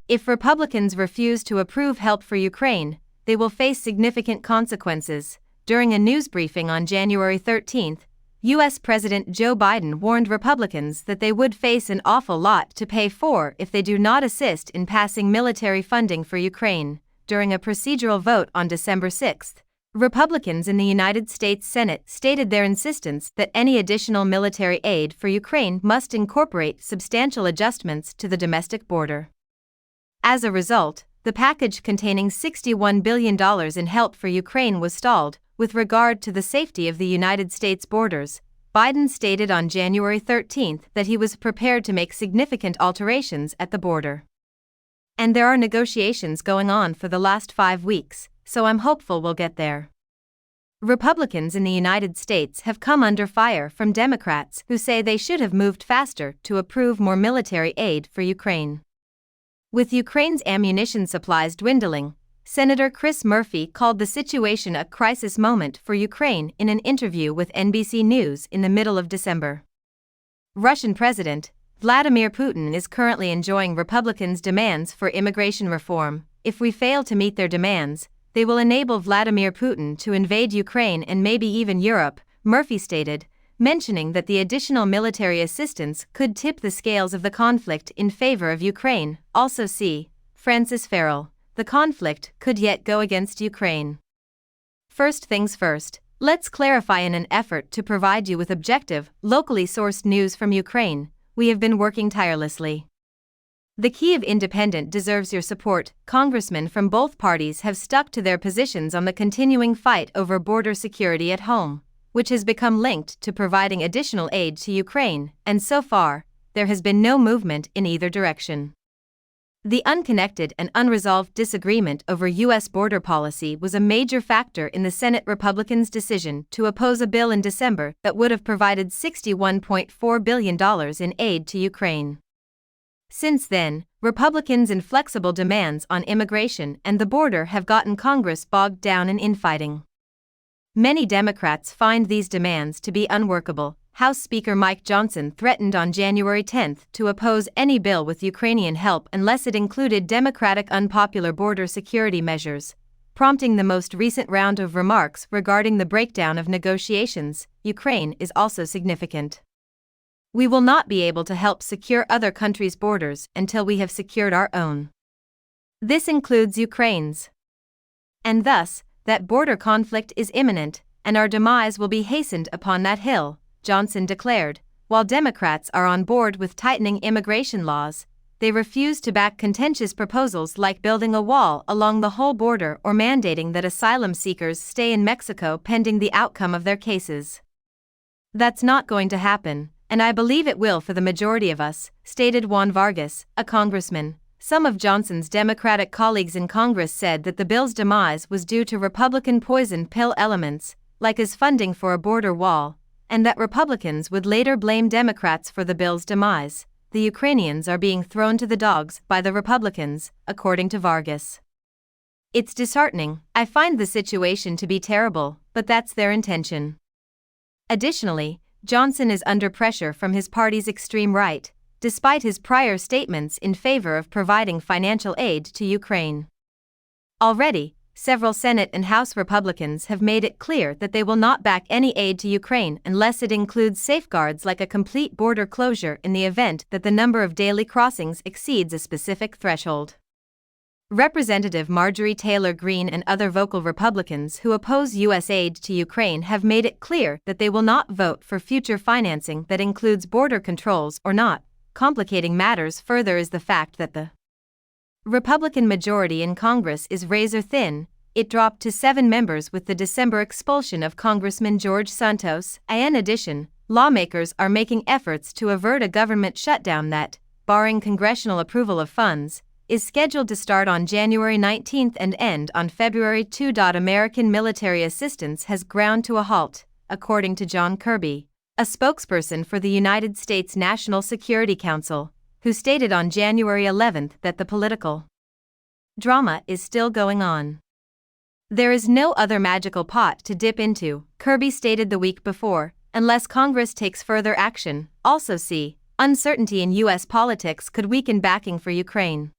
If Republicans refuse to approve help for Ukraine, they will face significant consequences. During a news briefing on January 13, U.S. President Joe Biden warned Republicans that they would face an awful lot to pay for if they do not assist in passing military funding for Ukraine. During a procedural vote on December 6, Republicans in the United States Senate stated their insistence that any additional military aid for Ukraine must incorporate substantial adjustments to the domestic border. As a result, the package containing $61 billion in help for Ukraine was stalled. With regard to the safety of the United States borders, Biden stated on January 13 that he was prepared to make significant alterations at the border. And there are negotiations going on for the last 5 weeks, so I'm hopeful we'll get there. Republicans in the United States have come under fire from Democrats who say they should have moved faster to approve more military aid for Ukraine. With Ukraine's ammunition supplies dwindling, Senator Chris Murphy called the situation a crisis moment for Ukraine in an interview with NBC News in the middle of December. Russian President Vladimir Putin is currently enjoying Republicans' demands for immigration reform. If we fail to meet their demands, they will enable Vladimir Putin to invade Ukraine and maybe even Europe, Murphy stated, mentioning that the additional military assistance could tip the scales of the conflict in favor of Ukraine. Also see Francis Farrell. The conflict could yet go against Ukraine. First things first, let's clarify in an effort to provide you with objective, locally sourced news from Ukraine. We have been working tirelessly. The Kyiv Independent deserves your support. Congressmen from both parties have stuck to their positions on the continuing fight over border security at home, which has become linked to providing additional aid to Ukraine, and so far, there has been no movement in either direction. The unconnected and unresolved disagreement over U.S. border policy was a major factor in the Senate Republicans' decision to oppose a bill in December that would have provided $61.4 billion in aid to Ukraine. Since then, Republicans' inflexible demands on immigration and the border have gotten Congress bogged down in infighting. Many Democrats find these demands to be unworkable. House Speaker Mike Johnson threatened on January 10 to oppose any bill with Ukrainian help unless it included Democratic unpopular border security measures, prompting the most recent round of remarks regarding the breakdown of negotiations. Ukraine is also significant. We will not be able to help secure other countries' borders until we have secured our own. This includes Ukraine's. And thus, that border conflict is imminent, and our demise will be hastened upon that hill, Johnson declared. While Democrats are on board with tightening immigration laws, they refuse to back contentious proposals like building a wall along the whole border or mandating that asylum seekers stay in Mexico pending the outcome of their cases. That's not going to happen, and I believe it will for the majority of us, stated Juan Vargas, a congressman. Some of Johnson's Democratic colleagues in Congress said that the bill's demise was due to Republican poison pill elements, like his funding for a border wall, and that Republicans would later blame Democrats for the bill's demise. The Ukrainians are being thrown to the dogs by the Republicans, according to Vargas. It's disheartening. I find the situation to be terrible, but that's their intention. Additionally, Johnson is under pressure from his party's extreme right, despite his prior statements in favor of providing financial aid to Ukraine. Already, several Senate and House Republicans have made it clear that they will not back any aid to Ukraine unless it includes safeguards like a complete border closure in the event that the number of daily crossings exceeds a specific threshold. Representative Marjorie Taylor Greene and other vocal Republicans who oppose U.S. aid to Ukraine have made it clear that they will not vote for future financing that includes border controls or not. Complicating matters further is the fact that the Republican majority in Congress is razor thin. It dropped to 7 members with the December expulsion of Congressman George Santos. In addition, lawmakers are making efforts to avert a government shutdown that, barring congressional approval of funds, is scheduled to start on January 19 and end on February 2. American military assistance has ground to a halt, according to John Kirby, a spokesperson for the United States National Security Council, who stated on January 11 that the political drama is still going on. There is no other magical pot to dip into, Kirby stated the week before, unless Congress takes further action. Also see, uncertainty in U.S. politics could weaken backing for Ukraine.